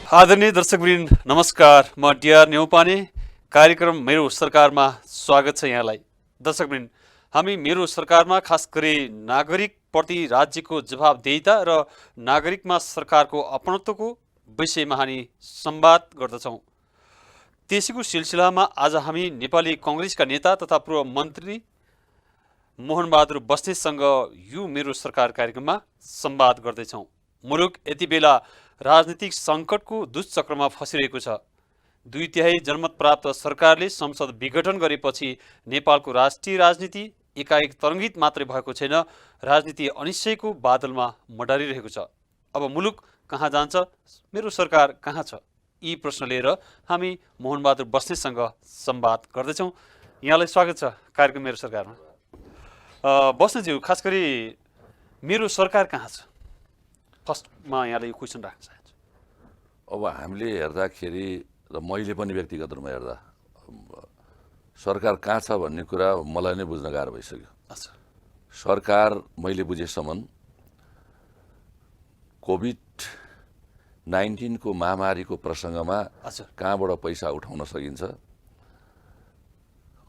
आदरणीय दर्शकवृन्द नमस्कार। म डिआर न्यौपाने कार्यक्रम मेरो सरकारमा स्वागत छ यहाँलाई। दर्शकवृन्द, हामी मेरो सरकारमा खास गरी नागरिकप्रति राज्यको जवाबदेहिता र नागरिकमा सरकारको अपनत्वको विषयमा हामी संवाद गर्दछौँ। त्यसैको सिलसिलामा आज हामी नेपाली कांग्रेसका नेता तथा पूर्व मन्त्री मोहनबहादुर बस्नेतसँग यो मेरो सरकार कार्यक्रममा संवाद गर्दैछौँ। मुलुक यति बेला राजनीतिक सङ्कटको दुष्चक्रमा फसिरहेको छ। 2/3 जनमत प्राप्त सरकारले संसद विघटन गरेपछि नेपालको राष्ट्रिय राजनीति एकाएक तरङ्गित मात्रै भएको छैन, राजनीति अनिश्चयको बादलमा मडारिरहेको छ। अब मुलुक कहाँ जान्छ, मेरो सरकार कहाँ छ, यी प्रश्न लिएर हामी मोहनबहादुर बस्नेतसँग संवाद गर्दैछौँ। यहाँलाई स्वागत छ कार्यक्रम मेरो सरकारमा। बस्नेतज्यू, खास गरी मेरो सरकार कहाँ छ, फर्स्टमा यहाँले यो क्वेसन राख्न चाहन्छु। अब हामीले हेर्दाखेरि र मैले पनि व्यक्तिगत रूपमा हेर्दा सरकार कहाँ छ भन्ने कुरा मलाई नै बुझ्न गाह्रो भइसक्यो। सरकार मैले बुझेसम्म कोभिड-19 को महामारीको प्रसङ्गमा कहाँबाट पैसा उठाउन सकिन्छ,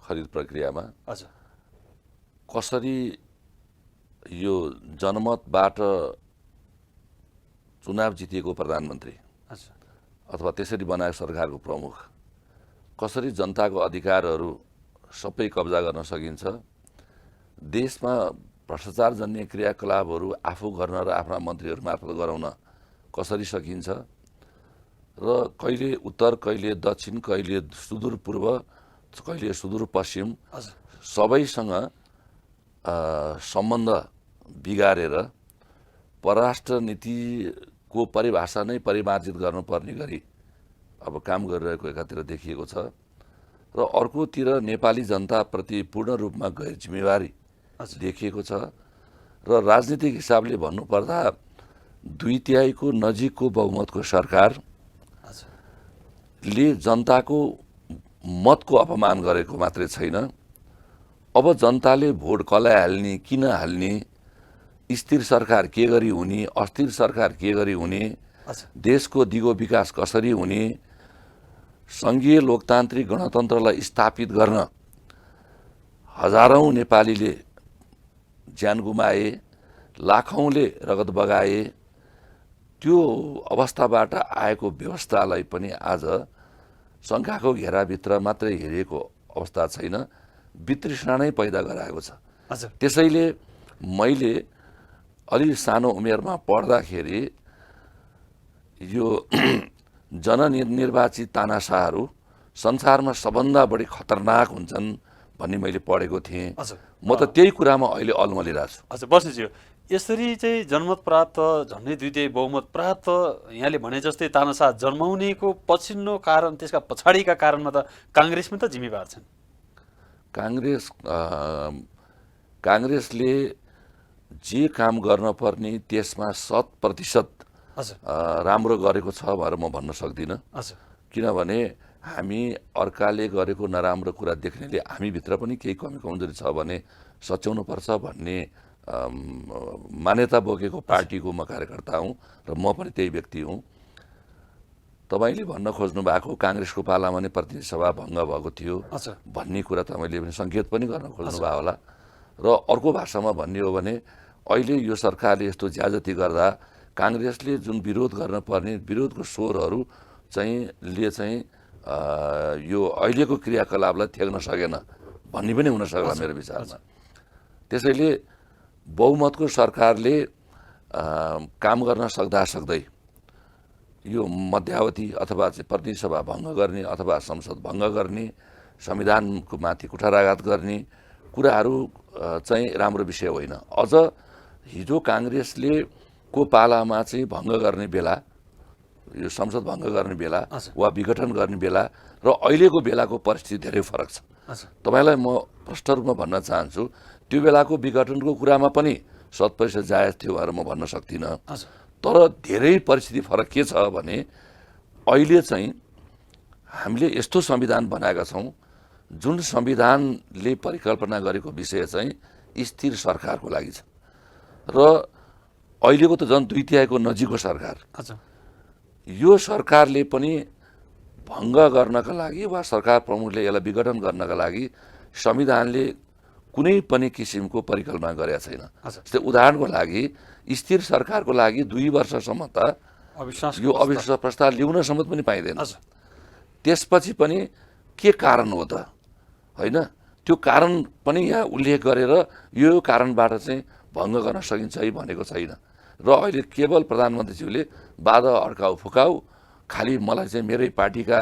खरिद प्रक्रियामा कसरी यो जनमतबाट चुनाव जितिएको प्रधानमन्त्री अथवा त्यसरी बनाएको सरकारको प्रमुख कसरी जनताको अधिकारहरू सबै कब्जा गर्न सकिन्छ, देशमा भ्रष्टाचारजन्य क्रियाकलापहरू आफू गर्न र आफ्ना मन्त्रीहरू मार्फत गराउन कसरी सकिन्छ र कहिले उत्तर, कहिले दक्षिण, कहिले सुदूरपूर्व, कहिले सुदूरपश्चिम सबैसँग सम्बन्ध बिगारेर परराष्ट्र नीतिको परिभाषा नै परिमार्जित गर्नुपर्ने गरी अब काम गरिरहेको एकातिर देखिएको छ र अर्कोतिर नेपाली जनताप्रति पूर्ण रूपमा गैर जिम्मेवारी देखिएको छ र राजनीतिक हिसाबले भन्नुपर्दा 2/3 को नजिकको बहुमतको सरकारले जनताको मतको अपमान गरेको मात्रै छैन, अब जनताले भोट कसलाई हाल्ने, किन हाल्ने, स्थिर सरकार के गरी हुने, अस्थिर सरकार के गरी हुने, देशको दिगो विकास कसरी हुने, सङ्घीय लोकतान्त्रिक गणतन्त्रलाई स्थापित गर्न हजारौं नेपालीले ज्यान गुमाए, लाखौंले रगत बगाए, त्यो अवस्थाबाट आएको व्यवस्थालाई पनि आज शङ्काको घेराभित्र मात्रै हेरेको अवस्था छैन, वितृष्णा नै पैदा गराएको छ। त्यसैले मैले अलि सानो उमेरमा पढ्दाखेरि यो जननिर्वाचित तानाशाहहरू संसारमा सबभन्दा बढी खतरनाक हुन्छन् भन्ने मैले पढेको थिएँ। म त त्यही कुरामा अहिले अल्मलिरहेको छु। हजुर बस्नेतज्यू, यसरी चाहिँ जनमत प्राप्त, झन्डै 2/3 बहुमत प्राप्त यहाँले भने जस्तै तानाशाह जन्माउनेको पछिल्लो कारण, त्यसका पछाडिका कारणमा त काङ्ग्रेसमा त जिम्मेवार छन्। काङ्ग्रेसले जे काम गर्न पर्ने त्यसमा 100% राम्रो गरेको छ भनेर म भन्न सक्दिनँ, किनभने हामी अर्काले गरेको नराम्रो कुरा देख्नेले हामीभित्र पनि केही कमी कमजोरी छ भने सच्याउनु पर्छ भन्ने मान्यता बोकेको पार्टीको म कार्यकर्ता हुँ र म पनि त्यही व्यक्ति हुँ। तपाईँले भन्न खोज्नु भएको काङ्ग्रेसको पालामा नै प्रतिनिधि सभा भङ्ग भएको थियो भन्ने कुरा तपाईँले पनि सङ्केत पनि गर्न खोज्नु भयो होला र अर्को भाषामा भन्ने हो भने अहिले यो सरकारले यस्तो ज्याजती गर्दा काङ्ग्रेसले जुन विरोध गर्न पर्ने विरोधको स्वरहरू चाहिँ यो अहिलेको क्रियाकलापलाई थ्याक्न सकेन भन्ने पनि हुन सक्ला मेरो विचारमा। त्यसैले बहुमतको सरकारले काम गर्न सक्दा सक्दै यो मध्यावधि अथवा चाहिँ प्रतिनिधि सभा भङ्ग गर्ने अथवा संसद भङ्ग गर्ने, संविधानको माथि कुठाराघात गर्ने कुराहरू चाहिँ राम्रो विषय होइन। अझ हिजो काङ्ग्रेसले को पालामा चाहिँ भङ्ग गर्ने बेला, यो संसद भङ्ग गर्ने बेला वा विघटन गर्ने बेला र अहिलेको बेलाको परिस्थिति धेरै फरक छ। तपाईँलाई म प्रष्ट रूपमा भन्न चाहन्छु, त्यो बेलाको विघटनको कुरामा पनि 100% जायज थियो भनेर म भन्न सक्दिनँ, तर धेरै परिस्थिति फरक के छ भने अहिले चाहिँ हामीले यस्तो संविधान बनाएका छौँ जुन संविधानले परिकल्पना गरेको विषय चाहिँ स्थिर सरकारको लागि छ र अहिलेको त झन् 2/3 को नजिकको सरकार यो सरकारले पनि भङ्ग गर्नका लागि वा सरकार प्रमुखले यसलाई विघटन गर्नका लागि संविधानले कुनै पनि किसिमको परिकल्पना गरेका छैन। जस्तै उदाहरणको लागि स्थिर सरकारको लागि 2 वर्षसम्म त यो अविश्वास प्रस्ताव ल्याउन समेत पनि पाइँदैन। त्यसपछि पनि के कारण हो त, होइन? त्यो कारण पनि यहाँ उल्लेख गरेर यो कारणबाट चाहिँ भङ्ग गर्न सकिन्छ है भनेको छैन। र अहिले केवल प्रधानमन्त्रीज्यूले बाधा अड्काउ फुकाउ, खालि मलाई चाहिँ मेरै पार्टीका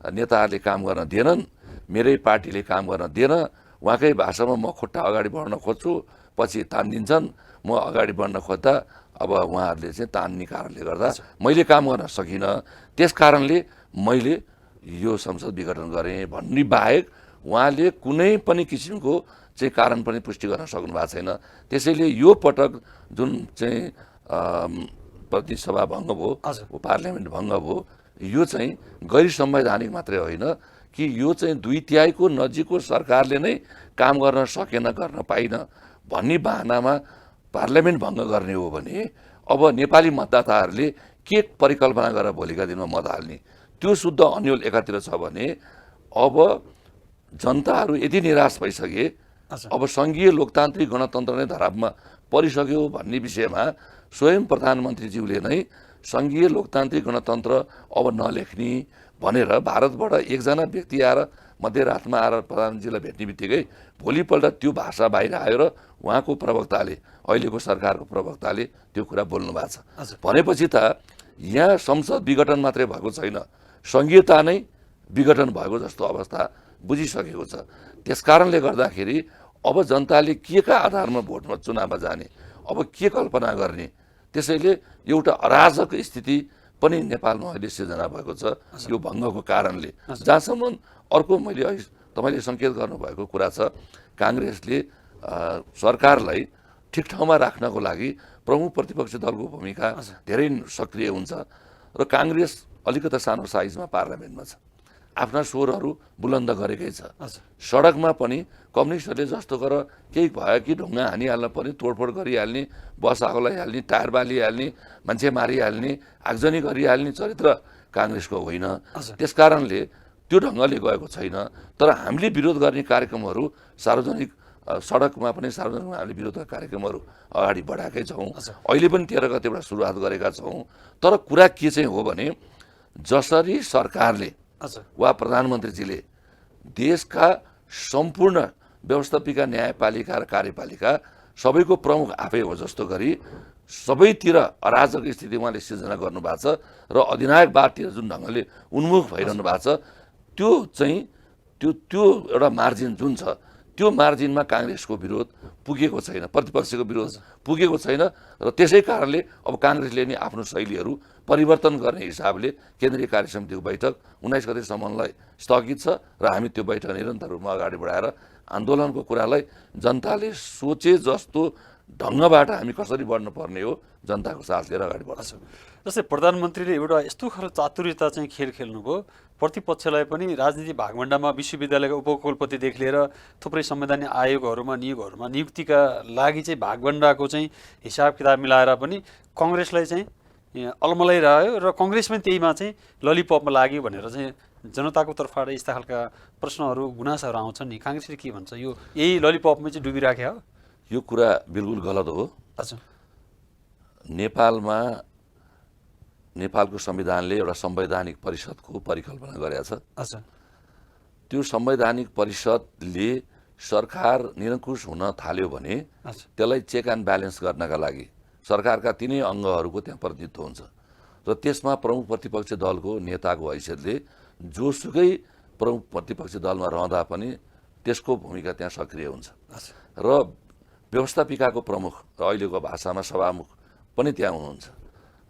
नेताहरूले काम गर्न दिएनन्, मेरै पार्टीले काम गर्न दिएन, उहाँकै भाषामा म खुट्टा अगाडि बढ्न खोज्छु, पछि तानिदिन्छन्, म अगाडि बढ्न खोज्दा अब उहाँहरूले चाहिँ तान्ने कारणले गर्दा मैले काम गर्न सकिनँ, त्यस कारणले मैले यो संसद विघटन गरेँ भन्ने बाहेक उहाँले कुनै पनि किसिमको चाहिँ कारण पनि पुष्टि गर्न सक्नु भएको छैन। त्यसैले यो पटक जुन चाहिँ प्रतिनिधि सभा भङ्ग भयो, पार्लियामेन्ट भङ्ग भयो, यो चाहिँ गैर संवैधानिक मात्रै होइन कि यो चाहिँ 2/3 नजिकको सरकारले नै काम गर्न सकेन, गर्न पाइन भन्ने बहानामा पार्लियामेन्ट भङ्ग गर्ने हो भने अब नेपाली मतदाताहरूले के परिकल्पना गरेर भोलिका दिनमा मत हाल्ने? त्यो शुद्ध अन्यल एकातिर छ भने अब जनताहरू यति निराश भइसके, अब सङ्घीय लोकतान्त्रिक गणतन्त्र नै धरापमा परिसक्यो भन्ने विषयमा स्वयं प्रधानमन्त्रीज्यूले नै सङ्घीय लोकतान्त्रिक गणतन्त्र अब नलेख्ने भनेर भारतबाट एकजना व्यक्ति आएर मध्यरातमा आएर प्रधानमन्त्रीलाई भेट्ने बित्तिकै भोलिपल्ट त्यो भाषा बाहिर आयो र उहाँको प्रवक्ताले, अहिलेको सरकारको प्रवक्ताले त्यो कुरा बोल्नु भएको छ। भनेपछि त यहाँ संसद विघटन मात्रै भएको छैन, सङ्घीयता नै विघटन भएको जस्तो अवस्था बुझिसकेको छ। त्यसकारणले गर्दाखेरि अब जनताले के का आधारमा भोटमा चुनावमा जाने, अब के कल्पना गर्ने? त्यसैले एउटा अराजक स्थिति पनि नेपालमा अहिले सिर्जना भएको छ यो भङ्गको कारणले। जहाँसम्म अर्को मैले तपाईँले सङ्केत गर्नुभएको कुरा छ, काङ्ग्रेसले सरकारलाई ठिक ठाउँमा राख्नको लागि प्रमुख प्रतिपक्षी दलको भूमिका धेरै सक्रिय हुन्छ र काङ्ग्रेस अलिकति सानो साइजमा पार्लियामेन्टमा छ, आफ्ना स्वरहरू बुलन्द गरेकै छ। सडकमा पनि कम्युनिस्टहरूले जस्तो गर केही भयो कि ढुङ्गा हानिहाल्न पनि, तोडफोड गरिहाल्ने, बस आगो लगाइहाल्ने, टायर बालिहाल्ने, मान्छे मारिहाल्ने, आगजनी गरिहाल्ने चरित्र काङ्ग्रेसको होइन। त्यस कारणले त्यो ढङ्गले गएको छैन। तर हामीले विरोध गर्ने कार्यक्रमहरू सार्वजनिक सडकमा पनि सार्वजनिकमा हामीले विरोधका कार्यक्रमहरू अगाडि बढाएकै छौँ। अहिले पनि 13 गतेबाट सुरुवात गरेका छौँ। तर कुरा के चाहिँ हो भने जसरी सरकारले वा प्रधानमन्त्रीजीले देशका सम्पूर्ण व्यवस्थापिका, न्यायपालिका र कार्यपालिका सबैको प्रमुख आफै हो जस्तो गरी सबैतिर अराजक स्थिति उहाँले सिर्जना गर्नुभएको छ र अधिनायकवादतिर जुन ढङ्गले उन्मुख भइरहनु भएको छ त्यो चाहिँ त्यो एउटा मार्जिन जुन छ त्यो मार्जिनमा काङ्ग्रेसको विरोध पुगेको छैन, प्रतिपक्षको विरोध पुगेको छैन र त्यसै कारणले अब काङ्ग्रेसले नि आफ्नो शैलीहरू परिवर्तन गर्ने हिसाबले केन्द्रीय कार्य समितिको बैठक 19 गतेसम्मलाई स्थगित छ र हामी त्यो बैठक निरन्तर रूपमा अगाडि बढाएर आन्दोलनको कुरालाई जनताले सोचे जस्तो ढङ्गबाट हामी कसरी बढ्नुपर्ने हो जनताको साथ लिएर अगाडि बढ्छौँ। जस्तै प्रधानमन्त्रीले एउटा यस्तो खालको चातुर्यता चाहिँ खेल खेल्नुभयो, प्रतिपक्षलाई पनि राजनीति भागभण्डामा विश्वविद्यालयका उपकुलपतिदेखि लिएर थुप्रै संवैधानिक आयोगहरूमा नियुक्तिका लागि चाहिँ भागभण्डाको चाहिँ हिसाब किताब मिलाएर पनि कङ्ग्रेसलाई चाहिँ अलमलाइरह्यो र कङ्ग्रेस पनि त्यहीमा चाहिँ ललिपपमा लाग्यो भनेर चाहिँ जनताको तर्फबाट यस्ता खालका प्रश्नहरू गुनासाहरू आउँछन् नि, काङ्ग्रेसले के भन्छ? यो यही ललिपपमै चाहिँ डुबिराख्यो हो? यो कुरा बिल्कुल गलत हो। नेपालको संविधानले एउटा संवैधानिक परिषदको परिकल्पना गरेको छ। त्यो संवैधानिक परिषदले सरकार निरङ्कुश हुन थाल्यो भने त्यसलाई चेक एन्ड ब्यालेन्स गर्नका लागि सरकारका तिनै अङ्गहरूको त्यहाँ प्रतिनिधित्व हुन्छ र त्यसमा प्रमुख प्रतिपक्षी दलको नेताको हैसियतले जोसुकै प्रमुख प्रतिपक्षी दलमा रहँदा पनि त्यसको भूमिका त्यहाँ सक्रिय हुन्छ र व्यवस्थापिकाको प्रमुख र अहिलेको भाषामा सभामुख पनि त्यहाँ हुनुहुन्छ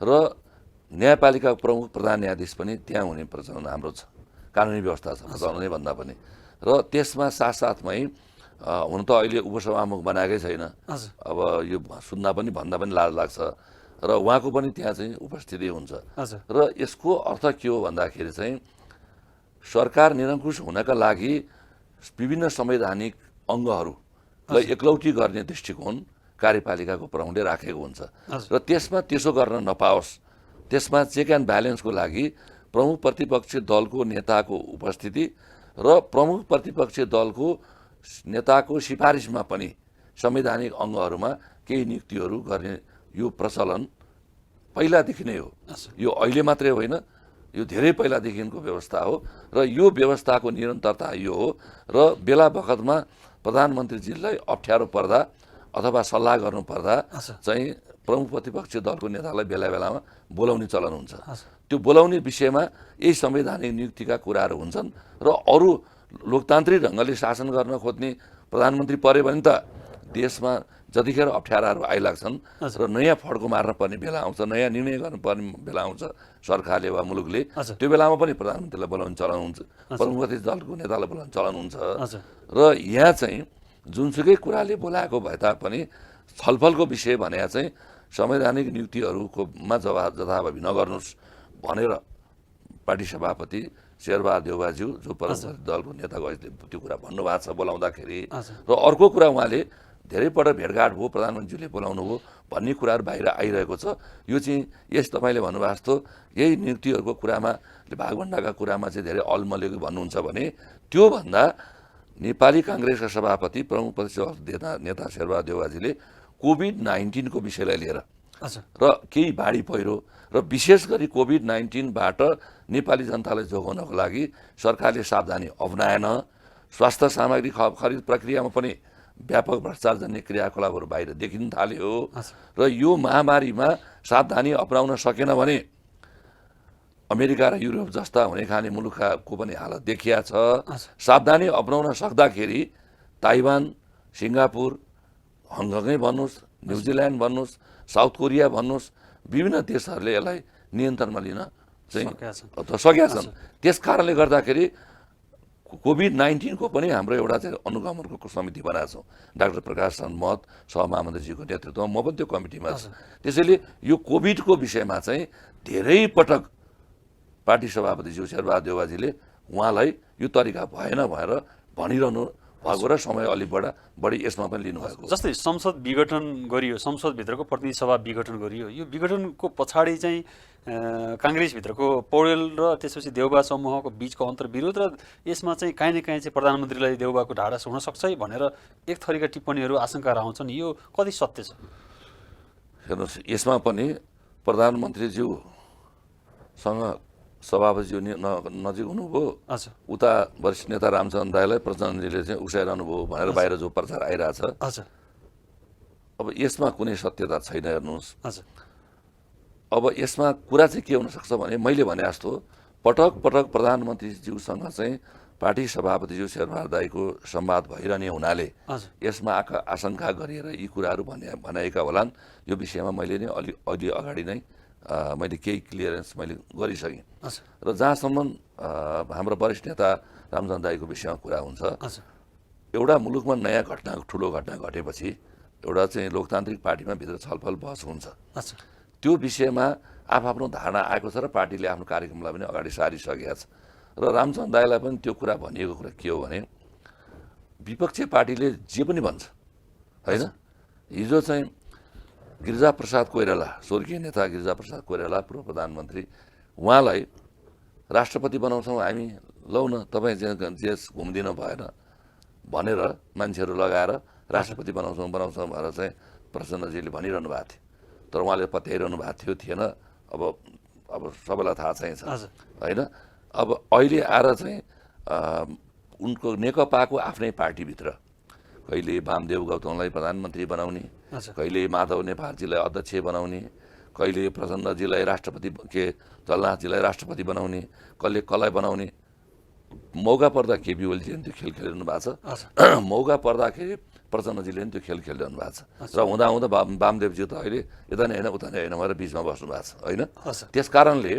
र न्यायपालिकाको प्रमुख प्रधान न्यायाधीश पनि त्यहाँ हुने प्रचलन हाम्रो छ, कानुनी व्यवस्था छ प्रचलन नै भन्दा पनि। र त्यसमा साथसाथमै हुन त अहिले उपसभामुख बनाएकै छैन, अब यो सुन्दा पनि भन्दा पनि लाज लाग्छ र उहाँको पनि त्यहाँ चाहिँ उपस्थिति हुन्छ। र यसको अर्थ के हो भन्दाखेरि चाहिँ सरकार निरङ्कुश हुनका लागि विभिन्न संवैधानिक अङ्गहरूलाई एकलौटी गर्ने दृष्टिकोण कार्यपालिकाको प्रमुखले राखेको हुन्छ र त्यसमा त्यसो गर्न नपाओस् त्यसमा चेक एन्ड ब्यालेन्सको लागि प्रमुख प्रतिपक्षी दलको नेताको उपस्थिति र प्रमुख प्रतिपक्षी दलको नेताको सिफारिसमा पनि संवैधानिक अङ्गहरूमा केही नियुक्तिहरू गर्ने यो प्रचलन पहिलादेखि नै हो। यो अहिले मात्रै होइन, यो धेरै पहिलादेखिको व्यवस्था हो र यो व्यवस्थाको निरन्तरता यो हो र बेला बखतमा प्रधानमन्त्रीजीलाई अप्ठ्यारो पर्दा अथवा सल्लाह गर्नु पर्दा चाहिँ प्रमुख प्रतिपक्षी दलको नेतालाई बेला बेलामा बोलाउने चलन हुन्छ। त्यो बोलाउने विषयमा यही संवैधानिक नियुक्तिका कुराहरू हुन्छन् र अरू लोकतान्त्रिक ढङ्गले शासन गर्न खोज्ने प्रधानमन्त्री पऱ्यो भने त देशमा जतिखेर अप्ठ्याराहरू आइलाग्छन् र नयाँ फड्को मार्न पर्ने बेला आउँछ, नयाँ निर्णय गर्नुपर्ने बेला आउँछ सरकारले वा मुलुकले, त्यो बेलामा पनि प्रधानमन्त्रीलाई बोलाउने चलन हुन्छ, प्रमुख प्रतिपक्षी दलको नेतालाई बोलाउने चलन हुन्छ। र यहाँ चाहिँ जुनसुकै कुराले बोलाएको भए तापनि छलफलको विषय भने चाहिँ संवैधानिक नियुक्तिहरूकोमा जथाभावी नगर्नुहोस् भनेर पार्टी सभापति शेरबहादुर देउवाज्यू जो प्रमुख दलको नेताको त्यो कुरा भन्नुभएको छ बोलाउँदाखेरि। र अर्को कुरा उहाँले धेरैपल्ट भेटघाट भयो, प्रधानमन्त्रीले बोलाउनु भयो भन्ने कुराहरू बाहिर आइरहेको छ। यो चाहिँ यस तपाईँले भन्नुभएको जस्तो यही नियुक्तिहरूको कुरामा भागभण्डाका कुरामा चाहिँ धेरै अलमलेको भन्नुहुन्छ भने त्योभन्दा नेपाली काङ्ग्रेसका सभापति प्रमुख प्रतिपक्षी नेता शेरबहादुर देउवाजीले कोभिड-19 को विषयलाई लिएर र केही बाढी पहिरो र विशेष गरी कोभिड-19बाट नेपाली जनतालाई जोगाउनको लागि सरकारले सावधानी अपनाएन, स्वास्थ्य सामग्री खरिद प्रक्रियामा पनि व्यापक भ्रष्टाचार जन्य क्रियाकलापहरू बाहिर देखिन थाल्यो र यो महामारीमा सावधानी अपनाउन सकेन भने अमेरिका र युरोप जस्ता हुने खाने मुलुकको पनि हालत देखिया छ। सावधानी अपनाउन सक्दाखेरि ताइवान, सिङ्गापुर, हङकङै भन्नुहोस्, न्युजिल्यान्ड भन्नुहोस्, साउथ कोरिया भन्नुहोस्, विभिन्न देशहरूले यसलाई नियन्त्रणमा लिन चाहिँ सकेका छन्। त्यस कारणले गर्दाखेरि कोभिड-19 को पनि हाम्रो एउटा चाहिँ अनुगमनको समिति बनाएको छौँ, डाक्टर प्रकाश चन्द्र महत सहमहामन्त्रीजीको नेतृत्वमा, म पनि त्यो कमिटीमा छु। त्यसैले यो कोभिडको विषयमा चाहिँ धेरै पटक पार्टी सभापतिज्यू शेरबहादुर देउवाजीले उहाँलाई यो तरिका भएन भनेर भनिरहनु भएको र समय अलिक बढी यसमा पनि लिनुभएको। जस्तै संसद विघटन गरियो, संसदभित्रको प्रतिनिधि सभा विघटन गरियो, यो विघटनको पछाडि चाहिँ काङ्ग्रेसभित्रको पौडेल र त्यसपछि देउबा समूहको बिचको अन्तर्विरोध र यसमा चाहिँ काहीँ न काहीँ चाहिँ प्रधानमन्त्रीलाई देउबाको ढाडस हुनसक्छ है भनेर एक थरीका टिप्पणीहरू आशंका रहन्छन्, यो कति सत्य छ? हेर्नुहोस्, यसमा पनि प्रधानमन्त्रीज्यूसँग सभापतिज्यू नजिक हुनुभयो, उता वरिष्ठ नेता रामचन्द्र दाईलाई प्रचण्डजीले चाहिँ उक्साइरहनु भयो भनेर बाहिर जो प्रचार आइरहेछ, अब यसमा कुनै सत्यता छैन। हेर्नुहोस्, अब यसमा कुरा चाहिँ के हुनसक्छ भने मैले भने जस्तो पटक पटक प्रधानमन्त्रीज्यूसँग चाहिँ पार्टी सभापतिज्यू शेरबहादुर दाईको संवाद भइरहने हुनाले यसमा आशंका गरिएर यी कुराहरू भनाएका होलान्। यो विषयमा मैले नै अलि अगाडि नै मैले केही क्लियरेन्स मैले गरिसकेँ र जहाँसम्म हाम्रो वरिष्ठ नेता रामचन्द्र दाईको विषयमा कुरा हुन्छ, एउटा मुलुकमा नयाँ घटना ठुलो घटना घटेपछि एउटा चाहिँ लोकतान्त्रिक पार्टीमा भित्र छलफल बहस हुन्छ। त्यो विषयमा आफ्नो धारणा आएको छ र पार्टीले आफ्नो कार्यक्रमलाई पनि अगाडि सारिसकेका छ र रामचन्द्र दाईलाई पनि त्यो कुरा भनिएको कुरा के हो भने विपक्षी पार्टीले जे पनि भन्छ होइन, हिजो चाहिँ गिरिजाप्रसाद कोइराला, स्वर्गीय नेता गिरिजाप्रसाद कोइराला पूर्व प्रधानमन्त्री, उहाँलाई राष्ट्रपति बनाउँछौँ हामी, लौ न तपाईँ देश घुम्दिन भएन भनेर मान्छेहरू लगाएर राष्ट्रपति बनाउँछौँ भनेर चाहिँ प्रचण्डजीले भनिरहनु भएको थियो, तर उहाँले पत्याइरहनु भएको थिएन। अब सबैलाई थाहा चाहिँ छ होइन। अब अहिले आएर चाहिँ उनको नेकपाको आफ्नै पार्टीभित्र कहिले वामदेव गौतमलाई प्रधानमन्त्री बनाउने, कहिले माधव नेपालजीलाई अध्यक्ष बनाउने, कहिले प्रचण्डजीलाई राष्ट्रपति जलनाथजीलाई राष्ट्रपति बनाउने, कसलाई बनाउने, मौका पर्दा केपी ओलीजीले त्यो खेल खेलिरहनु भएको छ, मौका पर्दाखेरि प्रचण्डजीले पनि त्यो खेल खेलिरहनु भएको छ र हुँदा हुँदा वामदेवजी त अहिले यता नै होइन उता नै होइन भएर बिचमा बस्नु भएको छ होइन। त्यस कारणले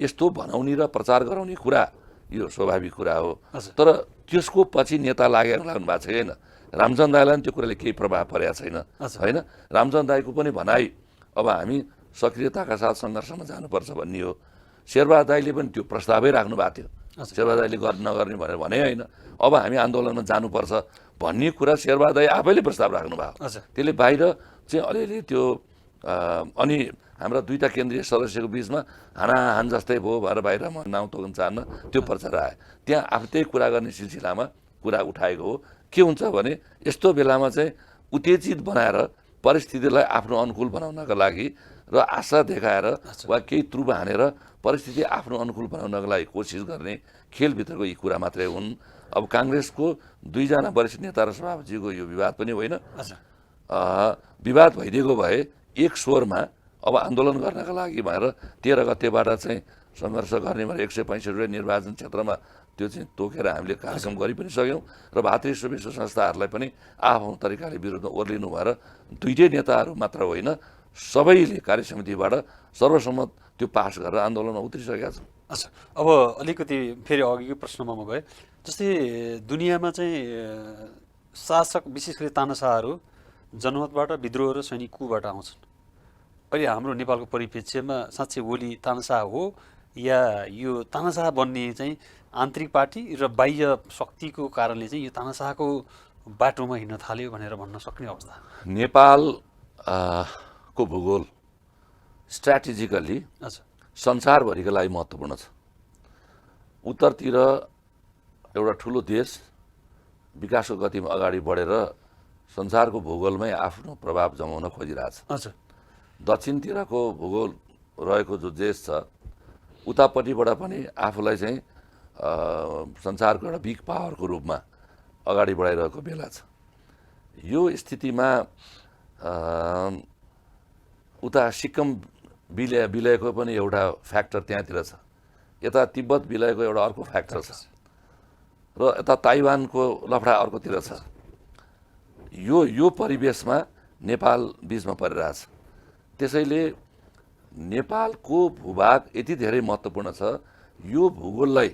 यस्तो भनाउने र प्रचार गराउने कुरा यो स्वाभाविक कुरा हो, तर त्यसको पछि नेता लागेर लाग्नु भएको छैन। रामचन्द्र दाईलाई पनि त्यो कुराले केही प्रभाव परेको छैन होइन। रामचन्द्र दाईको पनि भनाइ अब हामी सक्रियताका साथ सङ्घर्षमा जानुपर्छ भन्ने हो। शेरबहादुर दाईले पनि त्यो प्रस्तावै राख्नु भएको थियो, शेरबहादुर दाईले नगर्ने भनेर भने होइन, अब हामी आन्दोलनमा जानुपर्छ भन्ने कुरा शेरबहादुर दाई आफैले प्रस्ताव राख्नु भयो। त्यसले बाहिर चाहिँ अलिअलि त्यो अनि हाम्रा दुईटा केन्द्रीय सदस्यको बिचमा हानाहान जस्तै भयो भनेर बाहिर म नाउँ तोक्न चाहन्न, त्यो प्रचार आयो। त्यहाँ आफू त्यही कुरा गर्ने सिलसिलामा कुरा उठाएको हो। के हुन्छ भने यस्तो बेलामा चाहिँ उत्तेजित बनाएर परिस्थितिलाई आफ्नो अनुकूल बनाउनका लागि र आशा देखाएर वा केही त्रुप हानेर परिस्थिति आफ्नो अनुकूल बनाउनका लागि कोसिस गर्ने खेलभित्रको यी कुरा मात्रै हुन्। अब काङ्ग्रेसको दुईजना वरिष्ठ नेता र सभापतिको यो विवाद पनि होइन, विवाद भइदिएको भए एक स्वरमा अब आन्दोलन गर्नका लागि भनेर 13 गतेबाट चाहिँ सङ्घर्ष गर्ने भनेर 165 निर्वाचन क्षेत्रमा त्यो चाहिँ तोकेर हामीले कार्यक्रम गरि पनि सक्यौँ र भातृ विश्व संस्थाहरूलाई पनि आफ्नो तरिकाले विरुद्धमा ओर्लिनु भएर दुईटै नेताहरू मात्र होइन, सबैले कार्यसमितिबाट सर्वसम्मत त्यो पास गरेर आन्दोलनमा उत्रिसकेका छन्। अच्छा, अब अलिकति फेरि अघिको प्रश्नमा म गएँ। जस्तै दुनियाँमा चाहिँ शासक विशेष गरी तानाशाहहरू जनमतबाट, विद्रोह र सैनिक कुबाट आउँछन्। अहिले हाम्रो नेपालको परिप्रेक्ष्यमा साँच्चै ओली तानाशाह हो या यो तानाशाह बन्ने चाहिँ आन्तरिक पार्टी र बाह्य शक्तिको कारणले चाहिँ यो तानाशाहको बाटोमा हिँड्न थाल्यो भनेर भन्न सक्ने अवस्था? नेपाल को भूगोल स्ट्राटेजिकली संसारभरिका लागि महत्त्वपूर्ण छ। उत्तरतिर एउटा ठुलो देश विकासको गतिमा अगाडि बढेर संसारको भूगोलमै आफ्नो प्रभाव जमाउन खोजिरहेछ। दक्षिणतिरको भूगोल रहेको जो देश छ उतापट्टिबाट पनि आफूलाई चाहिँ संसारको एउटा बिग पावरको रूपमा अगाडि बढाइरहेको बेला छ। यो स्थितिमा उता सिक्किम विलयको पनि एउटा फ्याक्टर त्यहाँतिर छ, यता तिब्बत विलयको एउटा अर्को फ्याक्टर छ र यता ताइवानको लफडा अर्कोतिर छ। यो परिवेशमा नेपाल बिचमा परिरहेछ। त्यसैले नेपालको भूभाग यति धेरै महत्त्वपूर्ण छ, यो भूगोललाई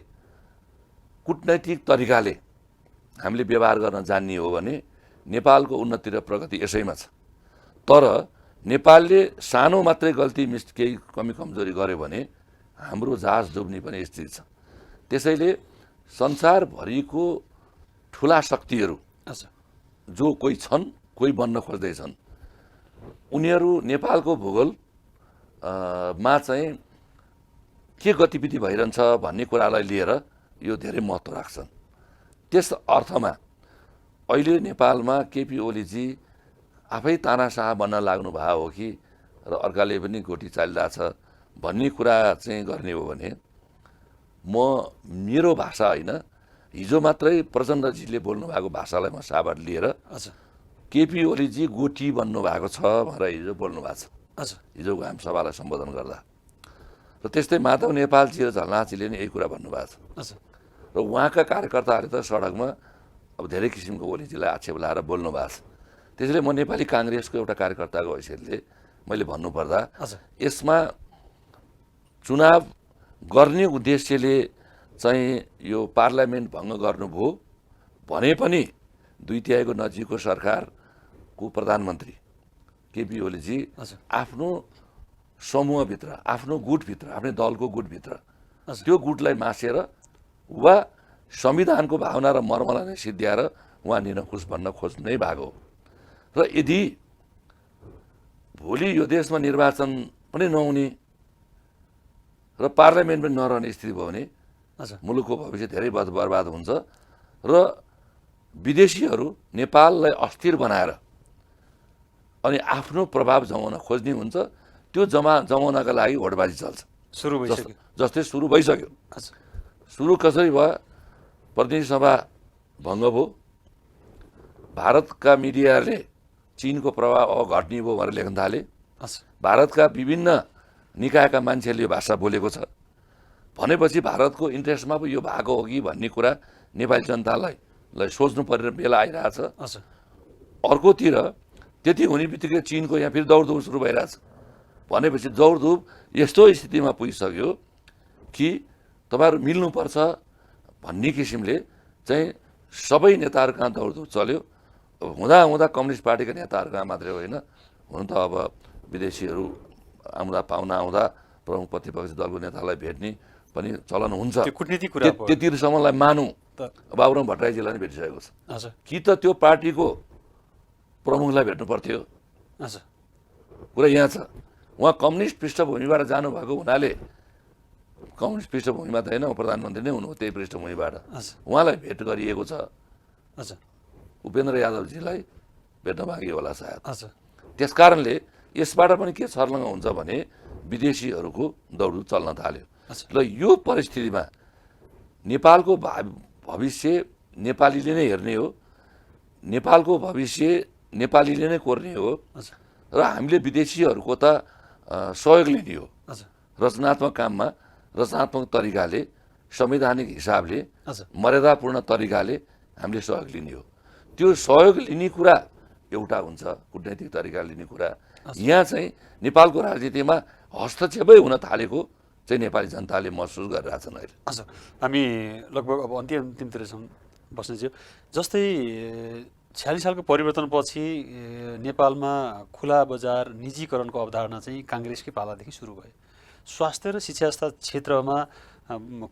कूटनैतिक तरिकाले हामीले व्यवहार गर्न जान्ने हो भने नेपालको उन्नति र प्रगति यसैमा छ। तर नेपालले सानो मात्रै गल्ती केही कमी कमजोरी गर्यो भने हाम्रो जहाज डुब्ने पनि स्थिति छ। त्यसैले संसारभरिको ठुला शक्तिहरू जो कोही छन्, कोही बन्न खोज्दैछन्, उनीहरू नेपालको भूगोल मा चाहिँ के गतिविधि भइरहन्छ भन्ने कुरालाई लिएर यो धेरै महत्त्व राख्छन्। त्यस अर्थमा अहिले नेपालमा केपी ओलीजी आफै तानाशाह बन्न लाग्नु भएको हो कि र अर्काले पनि गोटी चालिरहेछ भन्ने कुरा चाहिँ गर्ने हो भने मेरो भाषा होइन, हिजो मात्रै प्रचण्डजीले बोल्नु भएको भाषालाई म साबाट लिएर केपी ओलीजी गोटी बन्नु भएको छ भनेर हिजो बोल्नु भएको छ हिजोको हामी सभालाई सम्बोधन गर्दा। र त्यस्तै माधव नेपालजी र झलनाथजीले नि यही कुरा भन्नुभएको छ र उहाँका कार्यकर्ताहरूले त सडकमा अब धेरै किसिमको ओलीजीलाई आक्षेप लाएर बोल्नु भएको छ। त्यसैले म नेपाली काङ्ग्रेसको एउटा कार्यकर्ताको हैसियतले मैले भन्नुपर्दा यसमा चुनाव गर्ने उद्देश्यले चाहिँ यो पार्लियामेन्ट भङ्ग गर्नुभयो भने पनि 2/3 नजिकको सरकारको प्रधानमन्त्री केपी ओलीजी आफ्नो समूहभित्र, आफ्नो गुटभित्र, आफ्नै दलको गुटभित्र त्यो गुटलाई मासेर वा संविधानको भावना र मर्मलाई नै सिद्ध्याएर उहाँ निरङ्कुश बन्न खोज्नै भएको हो। र यदि भोलि यो देशमा निर्वाचन पनि नहुने र पार्लियामेन्ट पनि नरहने स्थिति भयो भने मुलुकको भविष्य धेरै बर्बाद हुन्छ र विदेशीहरू नेपाललाई अस्थिर बनाएर अनि आफ्नो प्रभाव जमाउन खोज्ने हुन्छ। त्यो जमाउनका लागि भोटबाजी चल्छ, जस्तै सुरु भइसक्यो। सुरु कसरी भयो? प्रतिनिधि सभा भङ्ग भयो, भारतका मिडियाले चीनको प्रभाव अब घट्ने भयो भनेर लेख्न थाले, भारतका विभिन्न निकायका मान्छेले यो भाषा बोलेको छ भनेपछि भारतको इन्ट्रेस्टमा पो यो भएको हो कि भन्ने कुरा नेपाली जनतालाई सोच्नु पर्ने बेला आइरहेछ। अर्कोतिर त्यति हुने बित्तिकै चीनको यहाँ फेरि दौडधुप सुरु भइरहेछ भनेपछि दौडधुप यस्तो स्थितिमा पुगिसक्यो कि तपाईँहरू मिल्नुपर्छ भन्ने किसिमले चाहिँ सबै नेताहरू कहाँ दौडधुप चल्यो। हुँदा कम्युनिस्ट पार्टीका नेताहरू कहाँ मात्रै होइन, हुन त अब विदेशीहरू आउँदा पाहुना आउँदा प्रमुख प्रतिपक्ष दलको नेतालाई भेट्ने पनि चलन हुन्छ। त्यतिसम्मलाई मानौँ बाबुराम भट्टराईजीलाई नै भेटिसकेको छ कि त त्यो पार्टीको प्रमुखलाई भेट्नु पर्थ्यो, कुरा यहाँ छ। उहाँ कम्युनिस्ट पृष्ठभूमिबाट जानुभएको हुनाले कम्युनिस्ट पृष्ठभूमिमा त होइन, प्रधानमन्त्री नै हुनु त्यही पृष्ठभूमिबाट उहाँलाई भेट गरिएको छ। उपेन्द्र यादवजीलाई भेट्न मागियो होला सायद। त्यसकारणले यसबाट पनि के छर्लङ्ग हुन्छ भने विदेशीहरूको दौड चल्न थाल्यो। ल यो परिस्थितिमा नेपालको भविष्य नेपालीले नै हेर्ने हो, नेपालको भविष्य नेपालीले नै कोर्ने हो र हामीले विदेशीहरूको त सहयोग लिने हो। रचनात्मक काममा रचनात्मक तरिकाले, संवैधानिक हिसाबले, मर्यादापूर्ण तरिकाले हामीले सहयोग लिने हो। त्यो सहयोग लिने कुरा एउटा हुन्छ, कूटनैतिक तरिका लिने कुरा। यहाँ चाहिँ नेपालको राजनीतिमा हस्तक्षेपै हुन थालेको चाहिँ नेपाली जनताले महसुस गरिरहेछन् अहिले। हजुर, हामी लगभग अब अन्तिमतिर छौँ बस्नेज्यू। जस्तै 46 सालको परिवर्तनपछि नेपालमा खुला बजार निजीकरणको अवधारणा चाहिँ काङ्ग्रेसकै पालादेखि सुरु भयो। स्वास्थ्य र शिक्षा जस्ता क्षेत्रमा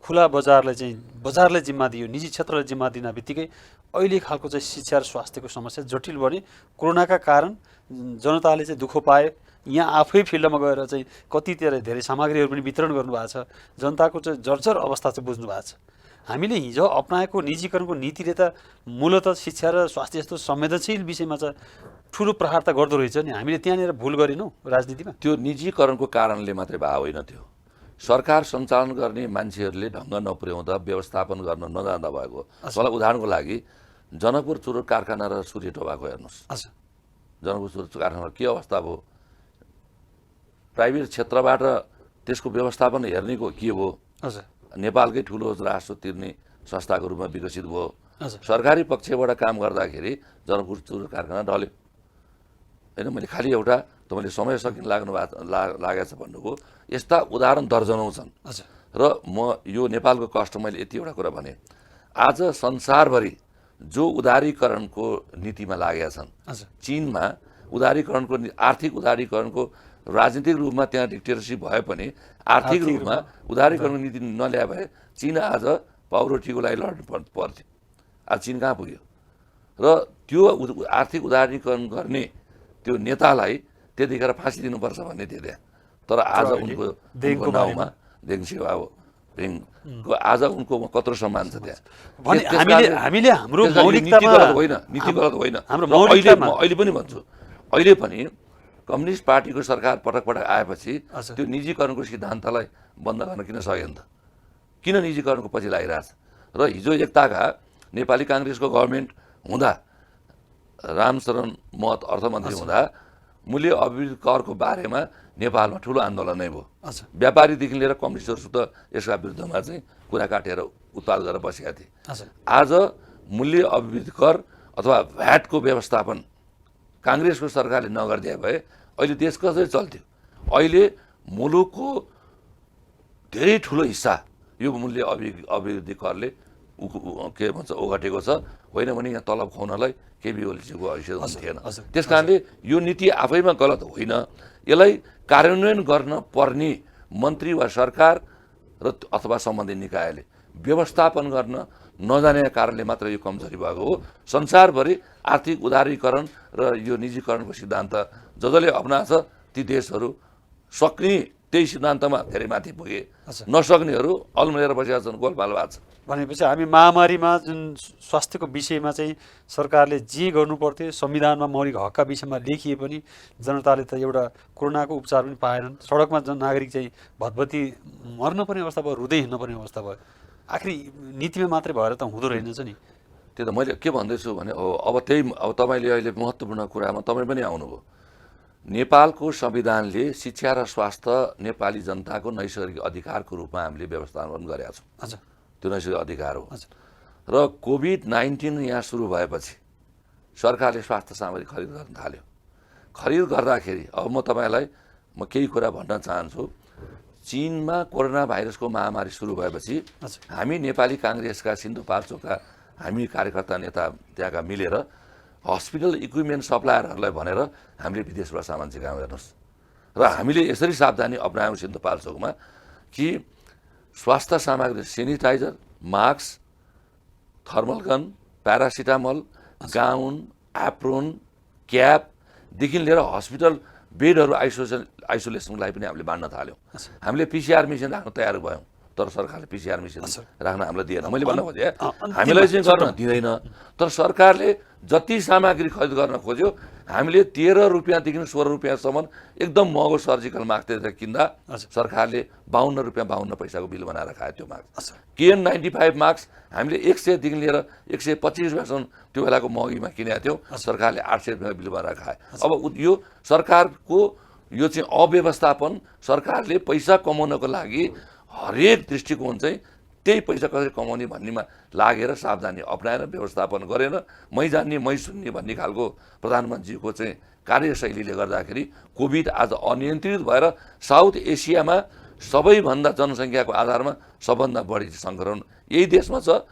खुला बजारले जिम्मा दियो, निजी क्षेत्रले जिम्मा दिन बित्तिकै अहिले खालको चाहिँ शिक्षा र स्वास्थ्यको समस्या जटिल बने। कोरोनाका कारण जनताले चाहिँ दुःख पाए। यहाँ आफै फिल्डमा गएर चाहिँ कति धेरै सामग्रीहरू पनि वितरण गर्नुभएको छ। जनताको चाहिँ जर्जर अवस्था चाहिँ बुझ्नु भएको छ। हामीले हिजो अपनाएको निजीकरणको नीतिले त मूलतः शिक्षा र स्वास्थ्य जस्तो संवेदनशील विषयमा चाहिँ ठुलो प्रहार त गर्दो रहेछ नि। हामीले त्यहाँनिर भुल गरेनौँ राजनीतिमा। त्यो निजीकरणको कारणले मात्रै भए होइन, त्यो सरकार सञ्चालन गर्ने मान्छेहरूले ढङ्ग नपुर्याउँदा, व्यवस्थापन गर्न नजान्दा भएको। मलाई उदाहरणको लागि जनकपुर चुरोट कारखाना र सूर्यटोबाको हेर्नुहोस्। जनकपुर चुरोट कारखाना के अवस्था भयो? प्राइभेट क्षेत्रबाट त्यसको व्यवस्थापन हेर्नेको के भयो? नेपालकै ठुलो राजस्व तिर्ने संस्थाको रूपमा विकसित भयो। सरकारी पक्षबाट काम गर्दाखेरि जनकपुर चुरोट कारखाना ढल्यो होइन। मैले खालि एउटा तपाईँले समय सकिन लागेको छ भन्नुभयो। यस्ता उदाहरण दर्जनौँ छन्। र म यो नेपालको कष्ट मैले यति एउटा कुरा भने, आज संसारभरि जो उदारीकरणको नीतिमा लागेका छन्, चीनमा उदारीकरणको आर्थिक उदारीकरणको राजनीतिक रूपमा त्यहाँ डिक्टेटरसिप भए पनि आर्थिक रूपमा उदारीकरणको नीति नल्याए भए चीन आज पाउरोटीको लागि लड्नु पर्थ्यो। आज चीन कहाँ पुग्यो? र त्यो आर्थिक उदारीकरण गर्ने त्यो नेतालाई त्यतिखेर फाँसी दिनुपर्छ भन्ने थियो त्यहाँ। तर आज उनको नाउँमा देङसेवा हो, आज उनको कत्रो सम्मान छ त्यहाँ। हामीले हाम्रो नीति गलत होइन। अहिले पनि भन्छु, अहिले पनि कम्युनिस्ट पार्टीको सरकार पटक पटक आएपछि त्यो निजीकरणको सिद्धान्तलाई बन्द गर्न किन सकेन त? किन निजीकरणको पछि लागिरहेछ? र हिजो एकताका नेपाली काङ्ग्रेसको गभर्मेन्ट हुँदा, रामशरण महत अर्थमन्त्री हुँदा मूल्य अभिवृद्धि करको बारेमा नेपालमा ठुलो आन्दोलन नै भयो। व्यापारीदेखि लिएर कम्युनिस्टहरू त यसका विरुद्धमा चाहिँ कुरा काटेर उत्पाद गरेर बसेका थिए। आज मूल्य अभिवृद्धि कर अथवा भ्याटको व्यवस्थापन काङ्ग्रेसको सरकारले नगरिदिए भए अहिले देश कसरी चल्थ्यो? अहिले मुलुकको धेरै ठुलो हिस्सा यो मूल्य अभिवृद्धि करले के भन्छ ओगटेको छ। होइन भने यहाँ तलब खुवाउनलाई केपी ओलीजीको हैसियत हुन्थेन। त्यस कारणले यो नीति आफैमा गलत होइन, यसलाई कार्यान्वयन गर्न पर्ने मन्त्री वा सरकार र अथवा सम्बन्धित निकायले व्यवस्थापन गर्न नजानेका कारणले मात्र यो कमजोरी भएको हो। संसारभरि आर्थिक उदारीकरण र यो निजीकरणको सिद्धान्त जसले अपनाछ ती देशहरू सक्ने त्यही सिद्धान्तमा धेरै माथि पुगे, नसक्नेहरू अल्मलिएर बसेका छन्, गोलमाल भएको छ। भनेपछि हामी महामारीमा जुन स्वास्थ्यको विषयमा चाहिँ सरकारले जे गर्नु पर्थ्यो, संविधानमा मौलिक हकका विषयमा लेखिए पनि जनताले त एउटा कोरोनाको उपचार पनि पाएनन्। सडकमा नागरिक चाहिँ भतभती मर्न पर्ने अवस्था भयो, रुँदै हिँड्न पर्ने अवस्था भयो। आखिर नीतिमा मात्रै भएर त हुँदो रहेनछ नि। त्यो त मैले के भन्दैछु भने अब तपाईँले अहिले महत्त्वपूर्ण कुरामा तपाईँ पनि आउनुभयो। नेपालको संविधानले शिक्षा र स्वास्थ्य नेपाली जनताको नैसर्गिक अधिकारको रूपमा हामीले व्यवस्थापन गरेका छौँ। त्यो नैसर्गिक अधिकार हो। र कोभिड-19 यहाँ सुरु भएपछि सरकारले स्वास्थ्य सामग्री खरिद गर्न थाल्यो। खरिद गर्दाखेरि अब म तपाईँलाई केही कुरा भन्न चाहन्छु। चीनमा कोरोना भाइरसको महामारी सुरु भएपछि हामी नेपाली काङ्ग्रेसका सिन्धुपाल्चोकका हामी कार्यकर्ता नेता त्यहाँका मिलेर हस्पिटल इक्विपमेन्ट सप्लायरहरूलाई भनेर हामीले विदेशबाट सामान झिकायौँ। हेर्नुहोस्, र हामीले यसरी सावधानी अपनायौँ सिन्धुपाल्चोकमा कि स्वास्थ्य सामग्री sanitiser, mask, thermal gun, paracetamol, गाउन, एप्रोन, क्यापदेखि लिएर हस्पिटल बेडहरू आइसोलेसनको लागि पनि हामीले बाँड्न थाल्यौँ। हामीले PCR मेसिन राख्न तयार भयौँ, तर सरकारले PCR मेसिन राख्न हामीलाई दिएन। मैले भन्न खोजेँ हामीलाई चाहिँ गर्न दिँदैन, तर सरकारले जति सामग्री खरिद गर्न खोज्यो हामीले 13 रुपियाँदेखि 16 रुपियाँसम्म एकदम महँगो सर्जिकल मास्क किन्दा सरकारले 52 रुपियाँ 52 पैसाको बिल बनाएर खायो। त्यो मास्क KN95 मास्क हामीले 100 लिएर 125 रुपियाँसम्म त्यो बेलाको महँगीमा किनेका थियौँ, सरकारले 800 रुपियाँ बिल बनाएर खायो। अब यो सरकारको यो चाहिँ अव्यवस्थापन, सरकारले पैसा कमाउनको लागि हरेक दृष्टिकोण चाहिँ त्यही पैसा कसरी कमाउने भन्नेमा लागेर सावधानी अपनाएर व्यवस्थापन गरेन। मै जान्ने मै सुन्ने भन्ने खालको प्रधानमन्त्रीको चाहिँ कार्यशैलीले गर्दाखेरि कोभिड आज अनियन्त्रित भएर साउथ एसियामा सबैभन्दा जनसङ्ख्याको आधारमा सबभन्दा बढी सङ्क्रमण यही देशमा छ।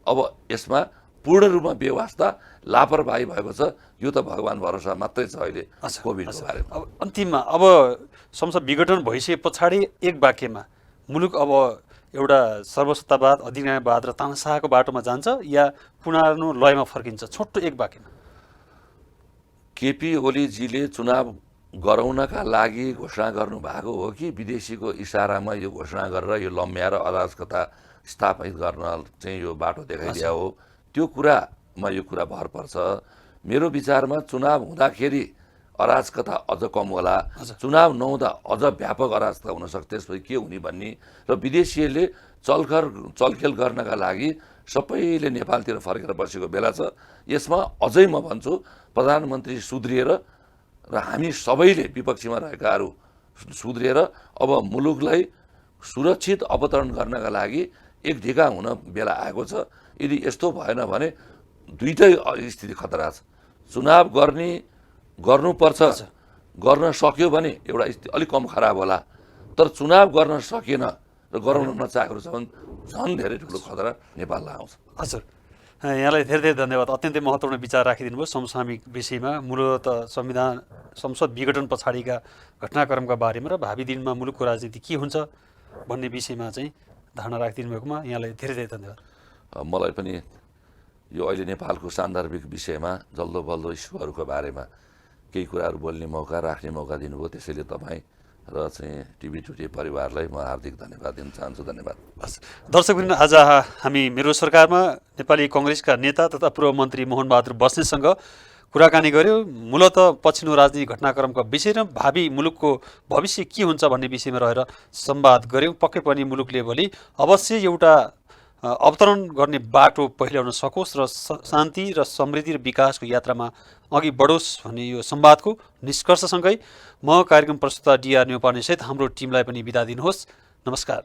अब यसमा पूर्ण रूपमा बेवास्ता लापरवाही भएको छ। यो त भगवान भरोसा मात्रै छ अहिले कोभिडको बारेमा। अब अन्तिममा अब संसद विघटन भइसके पछाडि एक वाक्यमा मुलुक अब एउटा सर्वसत्तावाद, अधिकारवाद र तानाशाहको बाटोमा जान्छ या पुनरानो लयमा फर्किन्छ? छोटो एक वाक्यमा। केपी ओलीजीले चुनाव गराउनका लागि घोषणा गर्नुभएको हो कि विदेशीको इसारामा यो घोषणा गरेर यो लम्ब्याएर अराजकता स्थापित गर्न चाहिँ यो बाटो देखाइदिया हो? त्यो कुरामा यो कुरा भर पर्छ। मेरो विचारमा चुनाव हुँदाखेरि अराजकता अझ कम होला, चुनाव नहुँदा अझ व्यापक अराजकता हुनसक्छ। त्यसपछि के हुने भन्ने र विदेशीहरूले चलखेल गर्नका लागि सबैले नेपालतिर फर्केर बसेको बेला छ। यसमा अझै म भन्छु प्रधानमन्त्री सुध्रिएर र हामी सबैले विपक्षीमा रहेकाहरू सुध्रिएर अब मुलुकलाई सुरक्षित अवतरण गर्नका लागि एक ढिका हुन बेला आएको छ। यदि यस्तो भएन भने दुईटै स्थिति खतरा छ। चुनाव गर्नुपर्छ, गर्न सक्यो भने एउटा स्थिति अलिक कम खराब होला, तर चुनाव गर्न सकेन र गराउन नचाहेको छ भने झन् धेरै ठुलो खतरा नेपाललाई आउँछ। हजुर, यहाँलाई धेरै धेरै धन्यवाद। अत्यन्तै महत्त्वपूर्ण विचार राखिदिनु भयो समसामयिक विषयमा, मूलतः संसद विघटन पछाडिका घटनाक्रमका बारेमा र भावी दिनमा मुलुकको राजनीति के हुन्छ भन्ने विषयमा चाहिँ धारणा राखिदिनु भएकोमा यहाँलाई धेरै धेरै धन्यवाद। मलाई पनि यो अहिले नेपालको सान्दर्भिक विषयमा जल्दो बल्दो इस्युहरूको बारेमा केही कुराहरू बोल्ने मौका, राख्ने मौका दिनुभयो। त्यसैले तपाईँ र चाहिँ टिभी टुडे परिवारलाई म हार्दिक धन्यवाद दिन चाहन्छु। धन्यवाद। दर्शकवृन्द, आज हामी मेरो सरकारमा नेपाली कङ्ग्रेसका नेता तथा पूर्व मन्त्री मोहनबहादुर बस्नेतसँग कुराकानी गऱ्यौँ। मूलतः पछिल्लो राजनीतिक घटनाक्रमका विषय र भावी मुलुकको भविष्य के हुन्छ भन्ने विषयमा रहेर संवाद गऱ्यौँ। पक्कै पनि मुलुकले भोलि अवश्य एउटा अवतरण गर्ने बाटो पहिल्याउन सकोस् र शान्ति र समृद्धि र विकासको यात्रामा अघि बढोस् भन्ने यो संवादको निष्कर्षसँगै म कार्यक्रम प्रस्तुता DR न्यौपानेसहित हाम्रो टिमलाई पनि बिदा दिनुहोस्। नमस्कार।